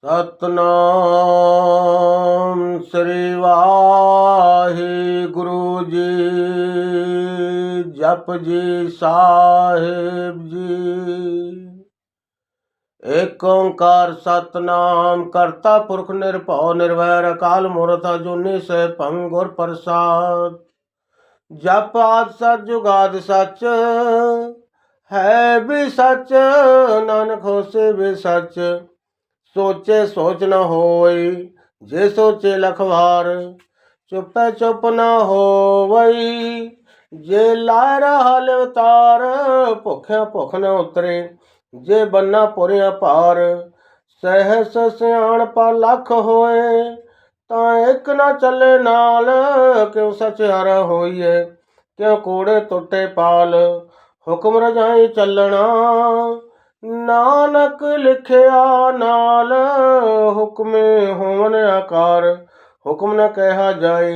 सतनाम श्री वाहिगुरु जी। जप जी साहिब जी। एक ओंकार सतनाम करता पुरख निरभउ निर्वैर अकाल मूरत अजूनी सैभं गुर प्रसाद। जप आदि सच जुगादि सच है भी सच, नानक होसे भी सच। सोचे सोच न होई जे सोचे लखवार, चुपे चुप न होवई जे लाए रहल अवतार। भुख्या भुख न उतरे जे बन्ना पुरिया पार। सहस सियाणपा लख होए तां एक न चले नाल। क्यों सचियारा होइए क्यों कूड़े टुटे पाल। हुक्म रजाई चलना नानक लिखिया नाल। हुक्मे होवन आकार हुक्म न कहा जाए।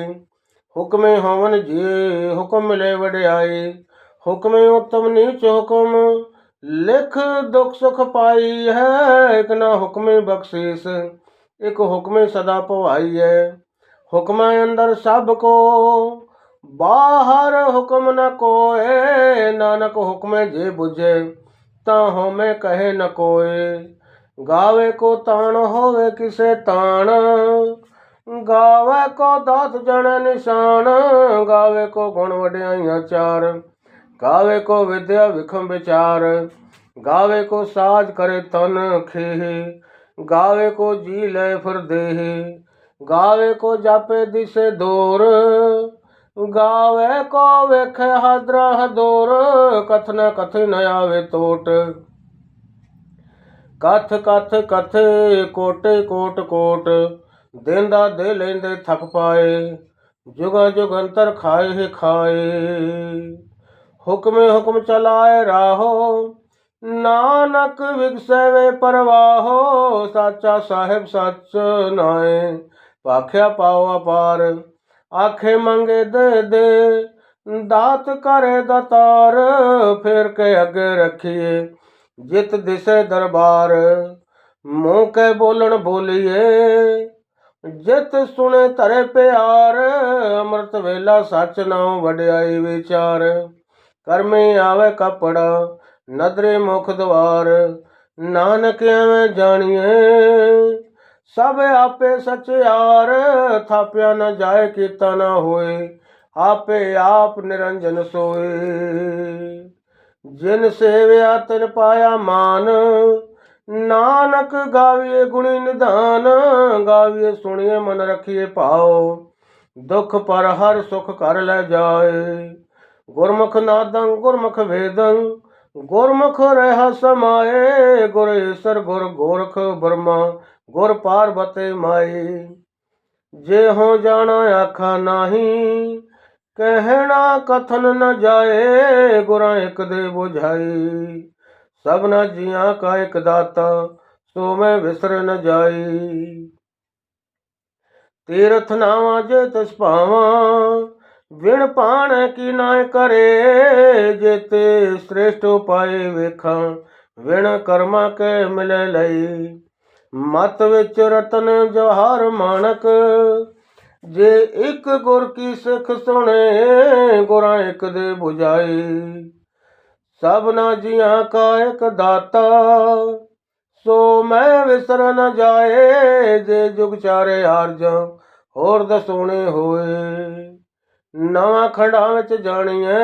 हुक्मे होवन जी हुक्म मिले वड्याई। हुक्मे उत्तम नीच हुक्म लिख दुख सुख पाई है। एक ना हुक्मे बख्शीस एक हुक्मे सदा पवाई है। हुक्म अंदर सबको बाहर हुक्म न कोए। नानक हुक्म जे बुझे ताहो में कहे न कोए। गावे को ताण होवे किसे ताण, गावे को दात जन निशान। गावे को गुण वड्याइयां चार, गावे को विद्या विखम विचार। गावे को साज करे तन खेह, गावे को जी ले फिर देह। गावे को जापे दिसे दूर, गावे को वेखे हादरा दूर। कथ न कथ न आवे टोट, कथ कथ कथ कोटे कोट कोट। देंदा दे लेंदे थक पाए, जुगा जुगंतर खाए ही खाए। हुक्मे हुक्म चलाए राहो, नानक विगसे वे परवाहो। साचा साहिब सच नाए, पाख्या पाओ अपार। आखे मंगे दे दे दात करे दातार। फिर के अगे रखिए जित दिसे दरबार। मुँह के बोलन बोलिए जित सुने तरे प्यार। अमृत वेला सच नाम वड्याई विचार। कर्मे आवे कपड़ा नदरे मुख द्वार। नानक एवं जानिए सब आपे सचियार। थाप्या न जाए कीता न होए, आपे आप निरंजन सोए। जिन सेव्या तिन पाया मान, नानक गाविए गुणी निधान। गाविए सुनिए मन रखिए पाओ, दुख पर हर सुख कर ले जाए। गुरमुख नादं गुरमुख वेदं, गुरमुख रह समाए। गुर ईसर गुर गोरख ब्रह्मा, गुर पार्वती माई। जे हो जाना आखा नाही, कहना कथन न जाए। गुरा एक दे बुझाई, सबना जिया का एक दाता। सो मैं विसर न जाई। तीर्थ नावा जे तिस पावा, विण पाण की नाय करे। जेते श्रेष्ठ उपाय वेखा, विण कर्मा के मिले लई। मत विच रतन जवाहर माणक, जे एक गुर की सिख सुने। गुरा एक दे बुझाई, सबना जिया का एक दाता। सो मैं विसर न जाए। जे जुग चारे आरजा होर दसोने होए। नवा खंडा विच जानिए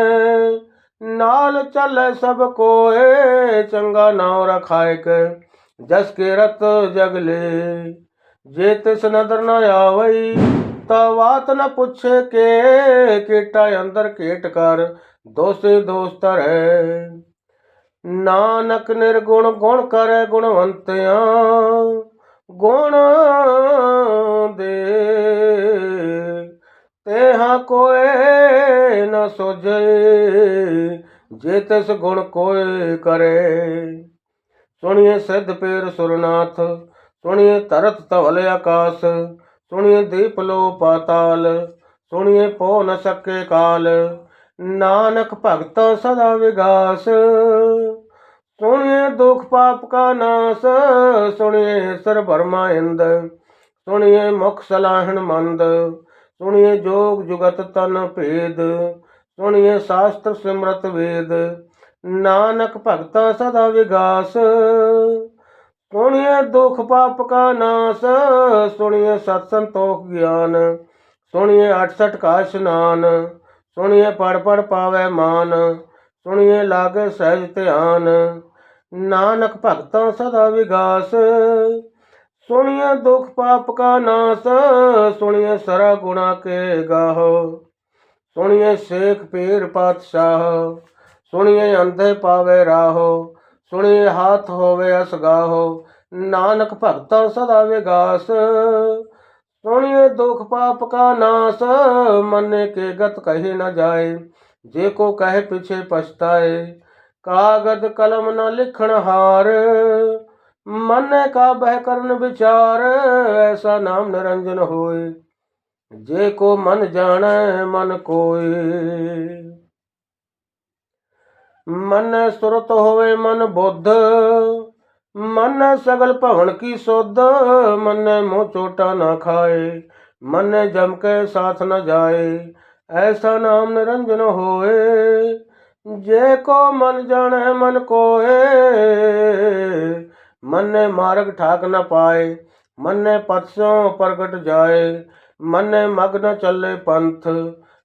नाल चले सब कोए। चंगा नाव रखाए के जस के रत जगले। जे तिस नदर न आवई ता बात न पूछे के। केटा अंदर केट कर दोषे दोष तरह। नानक निर्गुण गुण करे गुणवंतिया। गुण दे तेहा कोई न सोझे। जे तिस गुण कोई करे। सुनिए सिद्ध पेर सुरनाथ, सुनिए तरत तवल आकाश। सुनिए दीप लो पाताल, सुनिए पो न सके काल। नानक भगत सदा विगास, सुनिए दुख पाप का नाश, सुनिए सर भरमा इंद, सुनिए मुख सलाहन मंद, सुनिए जोग जुगत तन भेद, सुनिए शास्त्र सिमरत वेद, नानक भगता सदा विगास। सुनिए दुख पाप का नाश, सुनिए सत्संतोख ज्ञान, सुनिए 68 का स्नान, सुनिए पढ़ पढ़ पावे मान, सुनिए लागे सहज ध्यान, नानक भगता सदा विगास। सुनिए दुख पाप का नाश, सुनिए सरा गुणा के गाहो, सुनिए शेख पीर पातशाह, सुनिए अंधे पावे राहो, सुनिए हाथ होवे असगाहो, नानक भगता सदा विगास। सुनिए दुख पाप का नाश, मन्ने के गत कही न जाए, जे को कहे पीछे पछताए, कागद कलम न लिखण हार, मन्ने का बह करन विचार, ऐसा नाम निरंजन होए, जे को मन जाने मन कोय। मन सुरत होवे मन बुद्ध, मन सगल भवन की सुध, मन मुँह चोटा न खाए, मन जम के साथ न जाए, ऐसा नाम निरंजन होए, जे को मन जाने मन कोए। मन मार्ग ठाक न पाए, मन पथ सो प्रगट जाए, मन मग्न चले पंथ,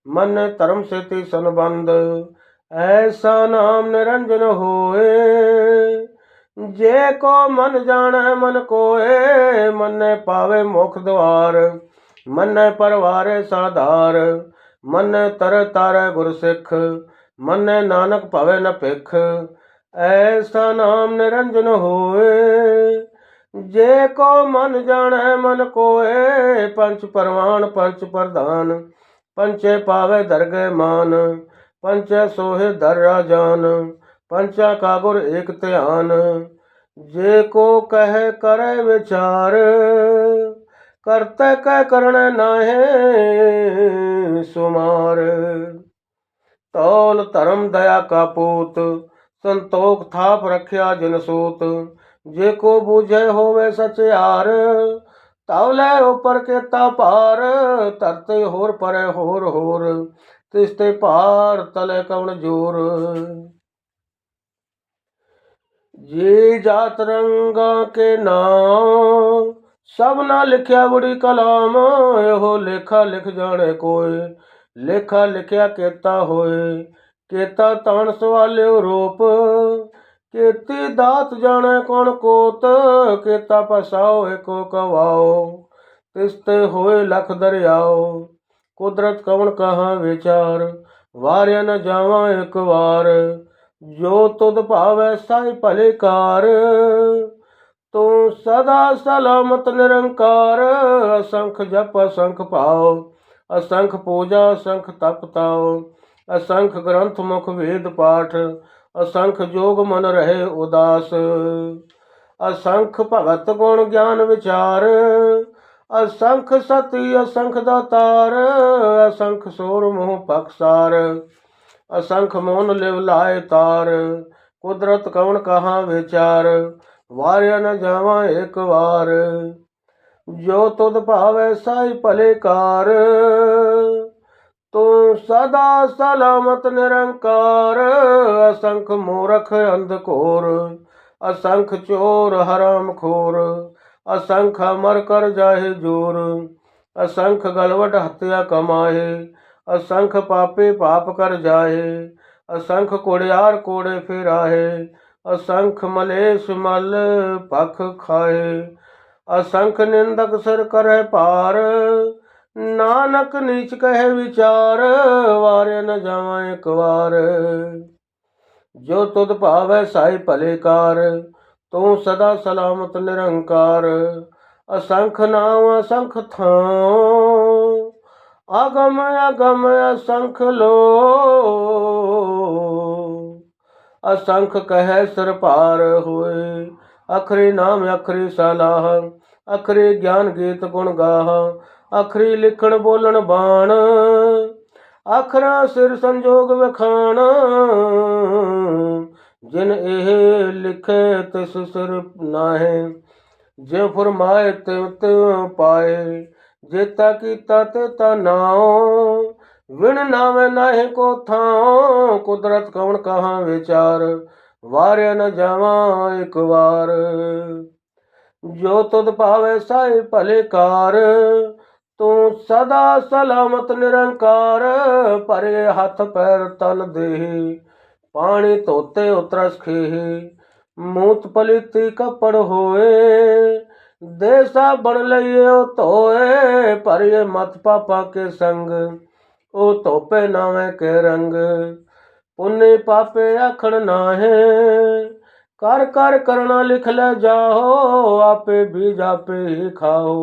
मन धर्म से संबंध, ऐसा नाम निरंजन होए, जे को मन जाने मन कोए। मन पावे मोक्ष द्वार, मन परवारे साधार, मन तर तारे गुर सिख, मन नानक भवे न भिख, ऐसा नाम निरंजन होए, जे को मन जाने मन कोए। पंच परवान पंच प्रधान, पंचे पावे दरगे मान, पंचे सोहे दर राजान, पंचा का गुर एक ध्यान, जे को कहे करे विचार, करते कह करने नाहे सुमार। तौल धर्म दया का पूत, संतोख थाप रखिया जिन सूत, जे को बूझे होवे सचियार, तावले ऊपर के तापार, तरते होर परे होर होर, तिस्ते पार तले कवन जोर। जी जात रंगा के नाम, सब ना लिखया बड़ी कलाम, यो लेखा लिख जाने कोय, लेखा लिखया केता होए, केता तान सवाल्यो रूप, केती दात जाने कौन कोत, केता पसाओ एको कवाओ, तिस्ते होए लख दरियाओ, कुदरत कवन कहाँ विचार, वार्य न जावा एक बार, जो तुद भावे साई भले कार, तू सदा सलामत निरंकार। असंख जप असंख पाओ, असंख पूजा असंख तप ताओ, असंख ग्रंथ मुख वेद पाठ, असंख जोग मन रहे उदास, असंख भगत गुण ज्ञान विचार, असंख सती असंख दातार, असंख सोर मोह पक्षार, असंख मोन लिव लाए तार, कुदरत कवन कहाँ विचार, वार्य न जावा एक बार, जो तुद भावे साई भले कार, तू सदा सलामत निरंकार। असंख मूरख अंधकोर, असंख चोर हराम खोर, असंख अमर कर जाहे जोर, असंख गलवट हत्या कमाए, असंख पापी पाप कर जाए, असंख कोड़ियार कोड़े फिराहे, असंख मलेश मल पख खाए, असंख निंदक सिर करे पार, नानक नीच कहे विचार, वारे न जावा एक बार, जो तुद भावे साई भले कार, तू सदा सलामत निरंकार। असंख नाम असंख थां, अगम अगम असंख लो, असंख कहे सिर पार होए, अखरी नाम अखरी सलाह, अखरी ज्ञान गीत गुण गाह, अखरी लिखण बोलण बाण, अखरा सिर संजोग वखाण, जिन एह लिखे तिस सिर नाहे, ज्यों फरमाए त्यों त्यों पाए, जेता कीता तेता नाओ, विण नावे नाहे को थाओ, कुदरत कौन कहाँ विचार, वार्य न जावा एक बार। जो तुद पावे साई भले कार, तू सदा सलामत निरंकार, परे हथ पैर तन देह, पानी धोते उतरस खेह, मूत पलीती कपड़ होए, देसा बन लियो धोए, परिए मत पापा के संग, ओ धोपे नावे के रंग, पुण्य पापे आखण नाहे, कर कर करना लिख ले जाओ, आपे बीज आपे ही खाओ,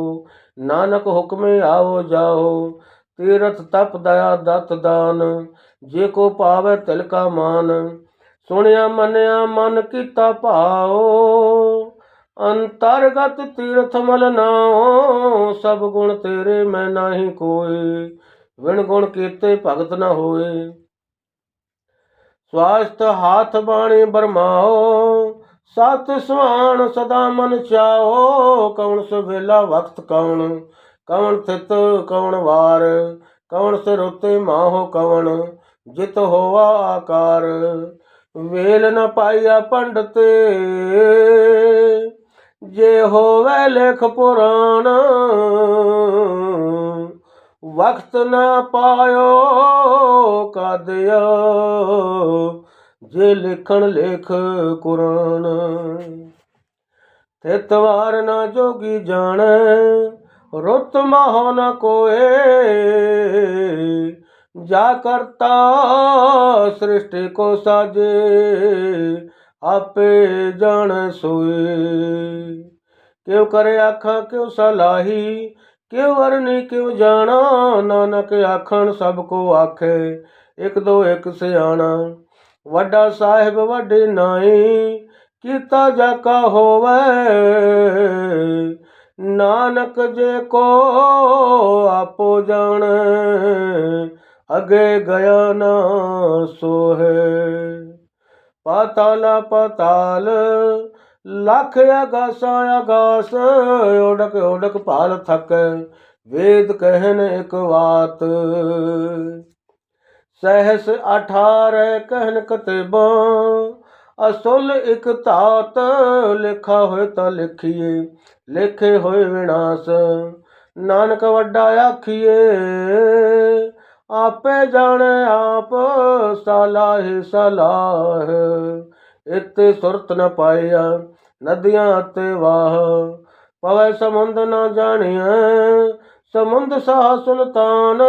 नानक हुक्मे आओ जाओ, तीरथ तप दया दत्त दान, जे को पावे तिल का मान, सुनिया मनिया मन कीता भाओ, अंतर्गत तीर्थ मल नाओ, सब गुण तेरे मैं नाही कोई, विण गुण कीते भगत न होए। स्वास्थ्य हाथ बाणी बरमाओ, सत सुहान सदा मन चाओ, कौन सुबेला वक्त कौन, कौन थित कौन वार, कौन से रोते माहो कौन, जित होवा आकार, वेल न पाइया पंडते, जे होवे लेख पुराण, वक्त न पायो कादया, जे लिखण लेख कुरान, थितवार न जोगी जाने, रुत माहो न कोए, जा करता सृष्टि को साजे, आपे जान सोए, क्यों करे आखा क्यों सलाही, क्यों वरनी क्यों जाना, नानक आखण सबको आखे, एक दो एक सियाणा, वड्डा साहिब वड्डे नाई, कीता जाका होवे, नानक जे को आपो जाने, अगे गया ना सोहे, पाताला पाताल लख आगासा आगास, ओडक ओडक पाल थक, वेद कहन एक बात, सहस 18 कहन कतेबा, असुल एक तात, लिखा होए ता लिखिए, लिखे होए विनाश, नानक वड्डा आखिए, आपे जाने आप, सलाह सलाह, इत्ते सुरत न पाया, नदियां ते वाह, पवै समुंद न जानिए, समुंद साह सुल्तान,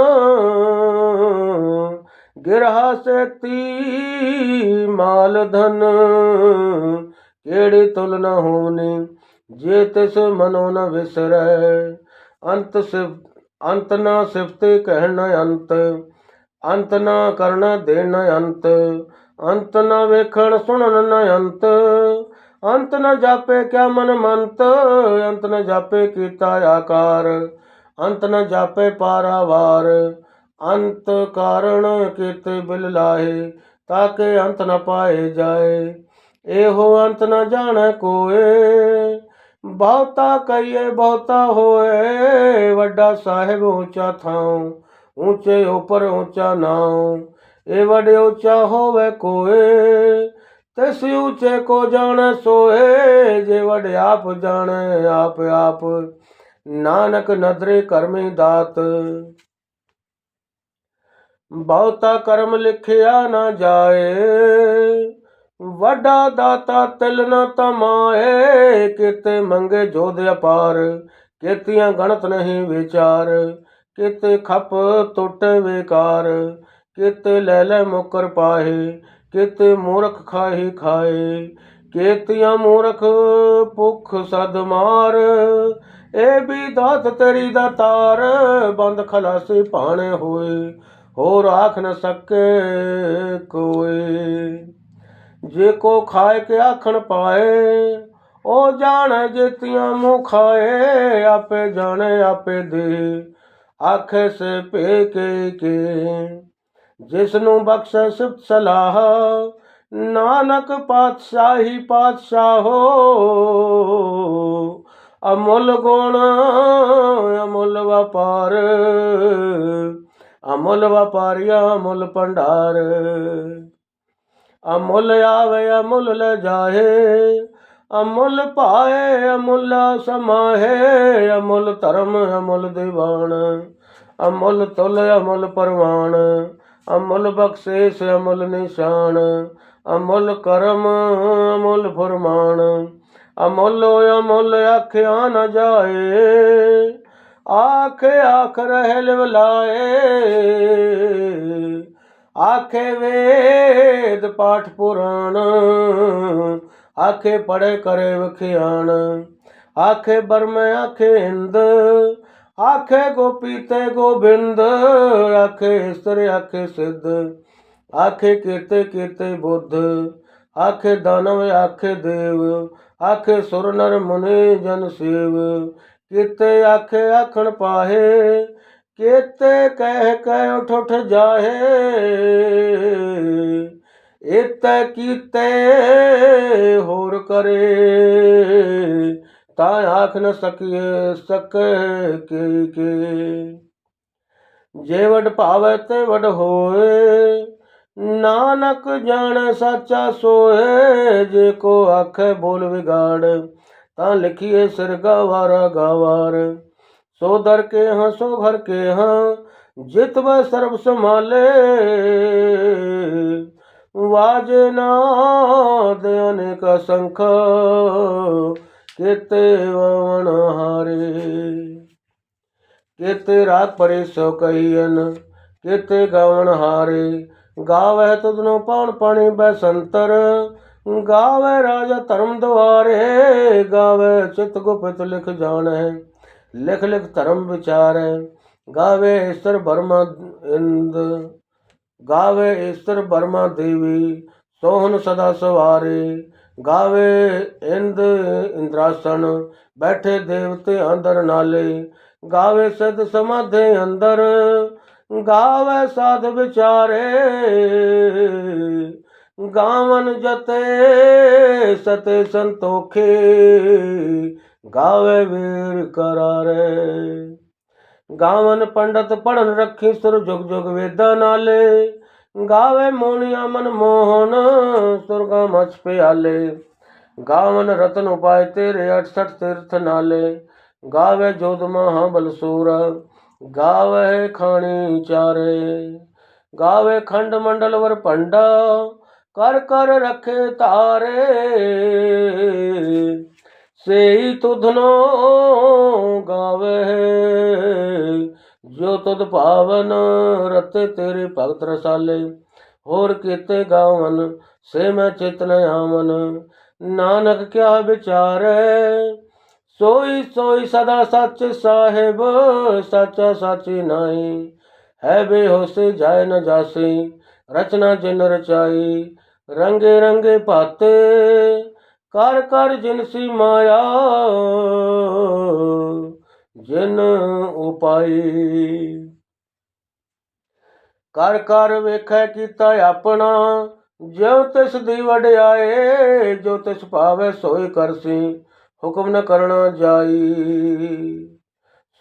गिरहा से ती माल धन, केड़ी तुल न होनी, जे तिस मनो न विसरै, अंत न सिफते कहना अंत, अंत न करना देना अंत, अंत न वेखण सुनन न अंत, अंत न जापे क्या मन मंत, अंत न जापे कीता आकार, अंत न जापे पारावार, अंत कारण कीते बिल लाहे, ताके अंत न पाए जाए, एहो अंत न जाने कोए, बहुता कहिए बहुता होए, वड्डा साहिब ऊंचा थाऊं, ऊंचे ऊपर ऊंचा नाऊं, ए वडे ऊंचा होवे कोए, तिस ऊंचे को जाने सोए, जे वडे आप जाने आप आप, नानक नदरे करमी दात, बहुता कर्म लिखिया न जाए, वड्डा दाता तिल न तमाए, किते मंगे जोध अपार, केतियां गणत नहीं विचार, किते खप टुट बेकार, किते ले ले मुकर पाहे, किते मूर्ख खाही खाए, केतियां मूर्ख भुख सद मार, ए भी दात तेरी दातार, बंद खलासी पाने होए, होर आख न सके कोई, जे को खाए के आखण पाए, ओ जाने जेतियां मुँह खाए, आपे जाने आपे दे, आखे से पे के, जिसनू बख्शे सिफ्त सलाह, नानक पातशाही पातशाहो, अमुल गुण अमुल व्यापार, अमुल व्यापारिया अमुल भंडार। अमुल आवे अमुल ले जाहे, अमुल पाए अमुल समाहे। अमुल धर्म अमुल दीवान, अमुल तुल अमुल परवान। अमुल बख्शेश अमुल निशान, अमुल करम अमुल फरमान। अमुल अमुल आख्या न जाए, आखे आख रह लिवलाए। आखे वेद पाठ पुराण, आखे पढ़े करे विख्यान। आखे बर्म आखे हिंद, आखे गोपी ते गोबिंद। आखे स्तर आखे सिद्ध, आखे कीर्ते कीर्ते बुद्ध। आखे दानव आखे देव, आखे सुर नर मुनि जन शिव। कीते आखे आखण पाहे, केते कह कह उठ उठ जाहे। इत कीते होर करे, ता आख न सकिए सके के। जे वड पावे ते वड होए, नानक जाने साचा सोए। जे को आखे बोल बिगाड़, ता लिखिए सिर गवारा गवार। सो दर के हाँ सो घर के हाँ, जित वह सर्व संभाले। वाजे नाद अनेक शंख, केते वावन हारे। केते राग परे सो कहियन, केते गावन हारे। गावे तुधनो पान पानी बैसंतर, गावे राजा धर्म द्वारे। गावे चित गुप्त लिख जाने, लिख लिख धर्म विचारे। गावे ईश्वर ब्रह्मा इंद, गावे ईश्वर ब्रह्मा देवी। सोहन सदा सवारे, गावे इंद इंद्रासन। बैठे देवते अंदर नाले, गावे सिद्ध समाधि अंदर। गावे साध विचारे, गावन जते सते संतोखे। गावे वीर करारे, गावन पंडित पढ़न रखी सुर जुग जुग वेदा नाले। गावे मोनिया मन मोहन, सुरगा मच प्याले। गावन रतन उपाय तेरे 68 तीर्थ नाले। गावे जोध महाबल सूरा, गावे खानी चारे। गावे खंड मंडल वर पंडा, कर कर रखे तारे। से ही तुधनो गावे, जो तुद पावन रते तेरे भगत रसाले। होर केते गावन, से मैं चित न आवन। नानक क्या विचारे, सोई सोई सदा सच साहेब। साचा साची नाई, है बेहोशी जाए न जासी। रचना जिन रचाई, रंगे रंगे पाते। कर कर जिनसी माया, जिन उपाई। कर कर वेखै कीता अपना, ज्यों तिस दी वड्याए। जो तिस पावे सोई करसी, हुक्म न करना जाई।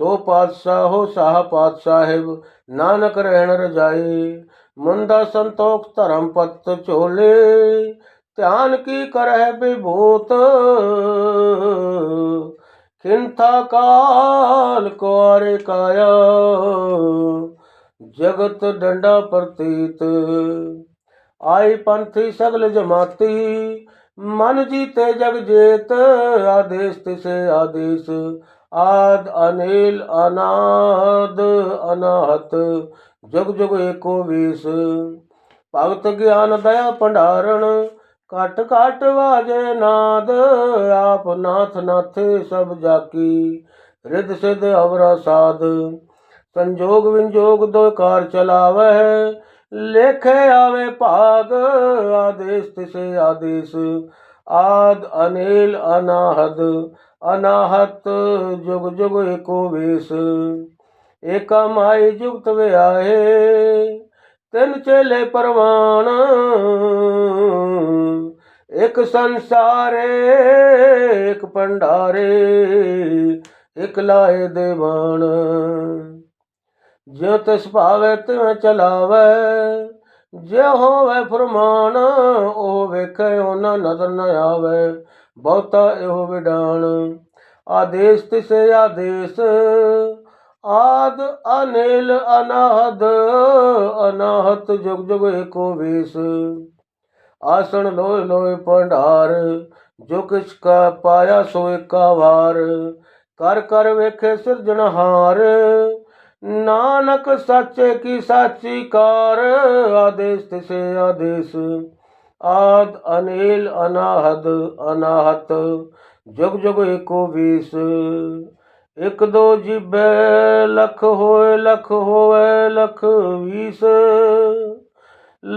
सो पातशाह हो साह पातशाहिब, नानक रहन रजाई। मुंदा संतोख धर्म पत चोले, ध्यान की करह विभूत। खिंथा काल कुआरे काया, जगत डंडा प्रतीत। आई पंथी सगल जमाती, मन जीते जग जेत। आदेश तिसे आदेश, आद अनिल अनाद अनाहत। जुग जुग एको वीस। भगत ज्ञान दया भंडारण, घट घट वाजे नाद। आप नाथ नाथे सब जाकी, रिद सिद्ध अवरा साध। संजोग विंजोग दो कार चलावह, लेखे आवे भाग। आदेश तिसे आदेश, आद अनिल अनाहद अनाहत। जुग जुग एको वेश, एका माई जुगत व्याहे। ਤਿੰਨ ਚੇਲੇ ਪਰਵਾਨ, ਇੱਕ ਸੰਸਾਰੇ ਇੱਕ ਭੰਡਾਰੇ, ਇੱਕ ਲਾਏ ਦੇਵਾਨ। ਜਿਉ ਤਿਸ ਭਾਵੇ ਤਿਵੇਂ ਚਲਾਵੇ, ਜੇ ਹੋਵੇ ਫਰਮਾਨ, ਉਹ ਵੇਖੇ ਉਹਨਾਂ ਨਜ਼ਰ ਨ ਆਵੇ, ਬਹੁਤਾ ਇਹੋ ਵਿਡਾਣ। ਆਦੇਸ਼ ਤਿਸੇ ਆਦੇਸ਼, ਆਦ ਅਨਿਲ ਅਨਾਹਦ, ਅਨਾਹਤ ਜੁਗ ਜੁਗ ਏਕੋ ਵੇਸ। ਆਸਣ ਲੋਏ ਲੋਏ ਭੰਡਾਰ, ਜੋ ਕਿਛ ਕਾ ਪਾਇਆ ਸੋ ਏਕਾ ਵਾਰ। ਕਰ ਕਰ ਵੇਖੇ ਸਿਰਜਣਹਾਰ, ਨਾਨਕ ਸਾਚੇ ਕੀ ਸਾਚੀ ਕਾਰ। ਆਦੇਸ਼ ਤਿਸੇ ਆਦੇਸ਼, ਆਦ ਅਨਿਲ ਅਨਾਹਦ, ਅਨਾਹਤ ਜੁਗ ਜੁਗ ਏਕੋ ਵੇਸ। ਇੱਕ ਦੋ ਜੀਬੇ ਲਖ ਹੋਏ, ਲਖ ਹੋਵੇ ਲਖ ਵੀਸ।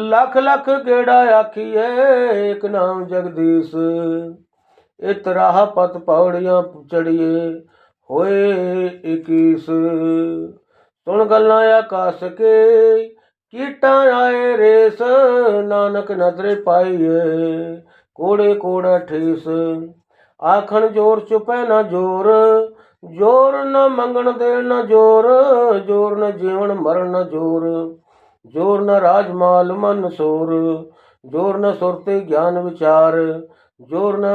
ਲੱਖ ਲੱਖ ਗੇੜਾ ਆਖੀਏ, ਇੱਕ ਨਾਮ ਜਗਦੀਸ਼। ਇਤ ਰਾਹ ਪਤ ਪੌੜੀਆਂ ਚੜੀਏ, ਹੋਏ 21। ਸੁਣ ਗੱਲਾਂ ਆਕਾਸ ਕੇ, ਕੀਟਾਂ ਆਏ ਰੇਸ। ਨਾਨਕ ਨਦਰੇ ਪਾਈਏ, ਕੋੜੇ ਕੋੜਾ ਠੇਸ। ਆਖਣ ਜੋਰ ਚੁਪੈ ਨਾ ਜੋਰ, ਜੋਰ ਨ ਮੰਗਣ ਦੇਣ ਨ ਜੋਰ। ਜੋਰ ਨ ਜੀਵਨ ਮਰਨ ਨ ਜੋਰ, ਜੋਰ ਨ ਰਾਜ ਮਾਲ ਮਨ ਸੋਰ। ਜੋਰ ਨ ਸੁਰਤੇ ਗਿਆਨ ਵਿਚਾਰ, ਜੋਰ ਨ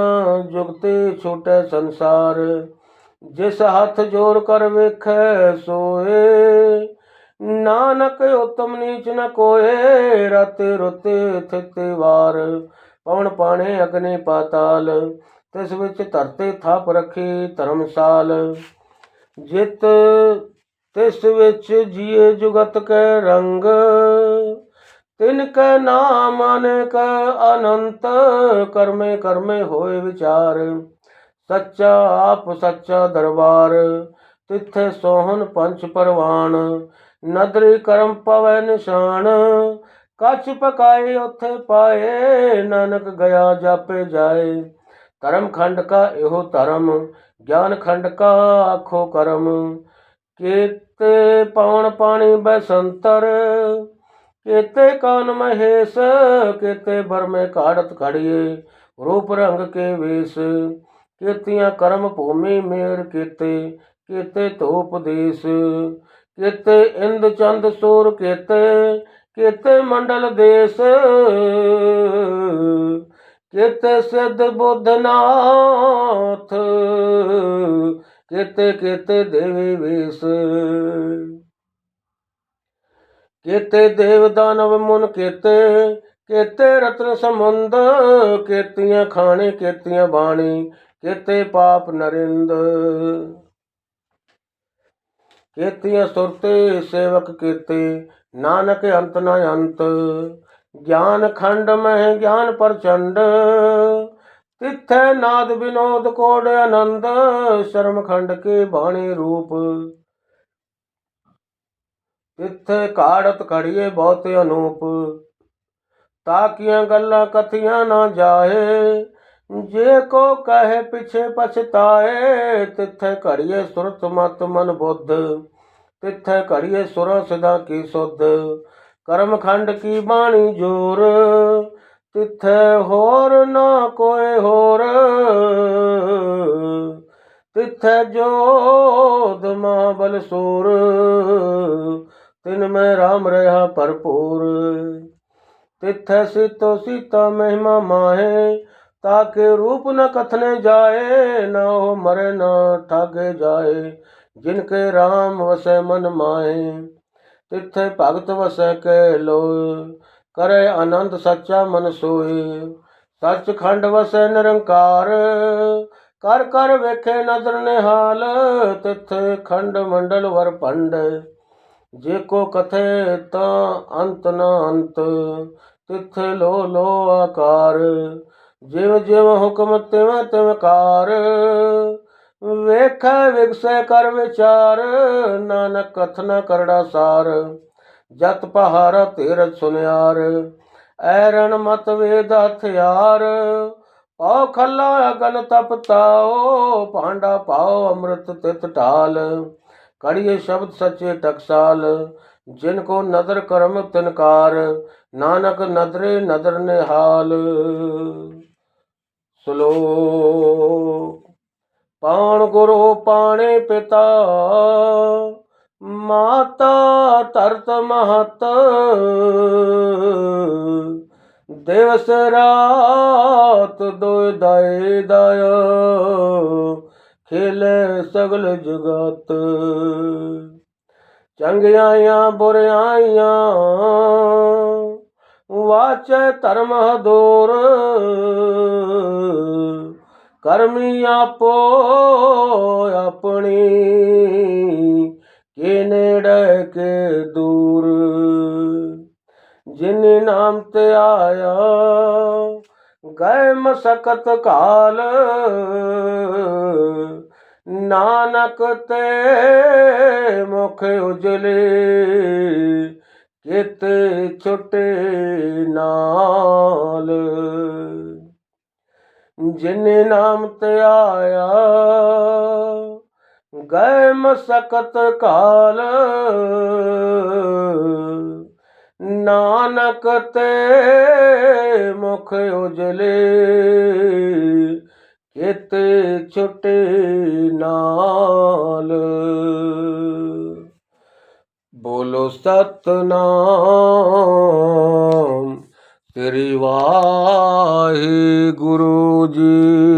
ਜੁਗਤੇ ਛੋਟੇ ਸੰਸਾਰ। ਜਿਸ ਹੱਥ ਜੋਰ ਕਰ ਵੇਖੈ ਸੋਏ, ਨਾਨਕ ਉਤਮ ਨੀਚ ਨ ਕੋਏ। ਰਾਤੇ ਰੁੱਤੇ ਥਿਤੇ ਵਾਰ, ਪਵਨ ਪਾਣੇ ਅਗਨੇ ਪਾਤਾਲ। ਤਿਸ ਵਿੱਚ ਧਰਤੇ ਥਾਪ ਰੱਖੀ ਧਰਮਸਾਲ। ਜਿਤ ਤਿਸ ਵਿੱਚ ਜੀਏ ਜੁਗਤ ਕੈ ਰੰਗ, ਤਿਨ ਕੈ ਨਾਮ ਅਨੇਕ ਅਨੰਤ। ਕਰਮੇ ਕਰਮੇ ਹੋਏ ਵਿਚਾਰ, ਸੱਚਾ ਆਪ ਸੱਚਾ ਦਰਬਾਰ। ਤਿੱਥੇ ਸੋਹਣ ਪੰਚ ਪਰਵਾਨ, ਨਦਰੀ ਕਰਮ ਪਵੈ ਨਿਸ਼ਾਨ। ਕਛ ਪਕਾਏ ਉੱਥੇ ਪਾਏ, ਨਾਨਕ ਗਿਆ ਜਾਪੇ ਜਾਏ। ਧਰਮ ਖੰਡ ਕਾ ਇਹੋ ਧਰਮ, ਗਿਆਨ ਖੰਡ ਕਾ ਆਖੋ ਕਰਮ। ਕੇਤੇ ਪਵਨ ਪਾਣੀ ਬੈਸੰਤਰ, ਕੇਤੇ ਕਾਨ ਮਹੇਸ਼। ਕੇਤੇ ਬਰਮੇ ਘਾੜਤ ਖੜੀਏ, ਰੂਪ ਰੰਗ ਕੇ ਵੇਸ। ਕੇਤੀਆਂ ਕਰਮ ਭੂਮੀ ਮੇਰ ਕੇਤੇ, ਕੇਤੇ ਧੂਪ ਦੇਸ। ਕੇਤੇ ਇੰਦ ਚੰਦ ਸੂਰ ਕੇਤੇ, ਕੇਤੇ ਮੰਡਲ ਦੇਸ। ਕੇਤੇ ਸਿੱਧ ਬੁੱਧ ਨਾਥ, ਕੇਤੇ ਕੇਤੇ ਦੇਵੀ ਵੇਸ। ਕੇਤੇ ਦੇਵ ਦਾਨਵ ਮੁਨ ਕੇਤੇ, ਕੇਤੇ ਰਤਨ ਸਮੁੰਦ। ਕੇਤੀਆਂ ਖਾਣੇ ਕੇਤੀਆਂ ਬਾਣੀ, ਕੇਤੇ ਪਾਪ ਨਰਿੰਦ। ਕੇਤੀਆਂ ਸੁਰਤੇ ਸੇਵਕ ਕੇਤੇ, ਨਾਨਕ ਅੰਤ ਨ ਅੰਤ। ਗਿਆਨ ਖੰਡ ਮਹਿ ਗਿਆਨ ਪ੍ਰਚੰਡ, ਤਿੱਥੈ ਨਾਦ ਵਿਨੋਦ ਕੋਡ ਆਨੰਦ। ਸ਼ਰਮ ਖੰਡ ਕੇ ਬਾਣੀ ਰੂਪ, ਤਿੱਥੇ ਘਾੜਤ ਘੜੀਏ ਬਹੁਤ ਅਨੂਪ। ਤਾਕੀਆਂ ਗੱਲਾਂ ਕਥੀਆਂ ਨਾ ਜਾਏ, ਜੇ ਕੋ ਕਹੇ ਪਿਛੇ ਪਛਤਾਏ। ਤਿੱਥੇ ਘੜੀਏ ਸੁਰਤ ਮਤ ਮਨ ਬੁੱਧ, ਤਿੱਥੇ ਘੜੀਏ ਸੁਰਾਂ ਸਿਧਾਂ ਕੀ ਸੁਧ। ਕਰਮ ਖੰਡ ਕੀ ਬਾਣੀ ਜੋਰ, ਤਿੱਥੇ ਹੋਰ ਨਾ ਕੋਏ ਹੋਰ। ਤਿੱਥੇ ਜੋਧ ਮਹਾਬਲ ਸੂਰ, ਤਿਨ ਮੈਂ ਰਾਮ ਰਹਾ ਭਰਪੂਰ। ਤਿੱਥੈ ਸੀਤੋ ਸੀਤਾ ਮਹਿਮਾ ਮਾਹੇ, ਤਾਕੇ ਰੂਪ ਨ ਕਥਨੇ ਜਾਏ। ਨਾ ਉਹ ਮਰੇ ਨਾ ਠਾਗੇ ਜਾਏ, ਜਿਨ ਕੇ ਰਾਮ ਵਸੈ ਮਨ ਮਾਹੇ। ਤਿੱਥੇ ਭਗਤ ਵਸੈ ਕੈ ਲੋਏ, ਕਰੇ ਆਨੰਦ ਸੱਚਾ ਮਨ ਸੋਏ। ਸੱਚ ਖੰਡ ਵਸੈ ਨਿਰੰਕਾਰ, ਕਰ ਕਰ ਵੇਖੇ ਨਦਰ ਨਿਹਾਲ। ਤਿੱਥੇ ਖੰਡ ਮੰਡਲ ਵਰ ਭੰਡ, ਜੇ ਕੋ ਕਥੇ ਤਾਂ ਅੰਤ ਨ ਅੰਤ। ਤਿੱਥੇ ਲੋ ਲੋ ਆਕਾਰ, ਜਿਵ ਜਿਵ ਹੁਕਮ ਤਿਵ ਤਿਵ ਕਾਰ। ਵੇਖੈ ਵਿਗਸੈ ਕਰ ਵਿਚਾਰ, ਨਾਨਕ ਕਥਨਾ ਕਰੜਾ ਸਾਰ। ਜਤ ਪਹਾਰਾ ਧੀਰਜ ਸੁਨਿਆਰ, ਐਰਣ ਮਤ ਵੇਦ ਹਥਿਆਰ। ਪਾਉ ਖੱਲਾ ਅਗਨ ਤਪ ਤਾਓ, ਭਾਂਡਾ ਪਾਓ ਅੰਮ੍ਰਿਤ ਤਿਤ ਢਾਲ। ਕੜੀਏ ਸ਼ਬਦ ਸੱਚੇ ਟਕਸਾਲ, जिनको नदर करम तिनकार, नानक नदरे नदर निहाल। श्लोक। पाण गुरु पाणे पिता, माता तरत महत, दिवस रात दोय दाय दाय, खेले सगल जगत। चंगियाइयां बुरियाइयां, वाचे धर्म दूर, करमी आपो अपनी, के नेड़े के दूर। जिन नाम ते आया, गए मसकत काल, नानक ते मुख उजले, किते छुटे नाल। जिन नाम ते आया, गए मसकत काल, नानक ते मुख उजले, किते छुटे नाल। बोलो सतनाम श्री वाहिगुरु जी।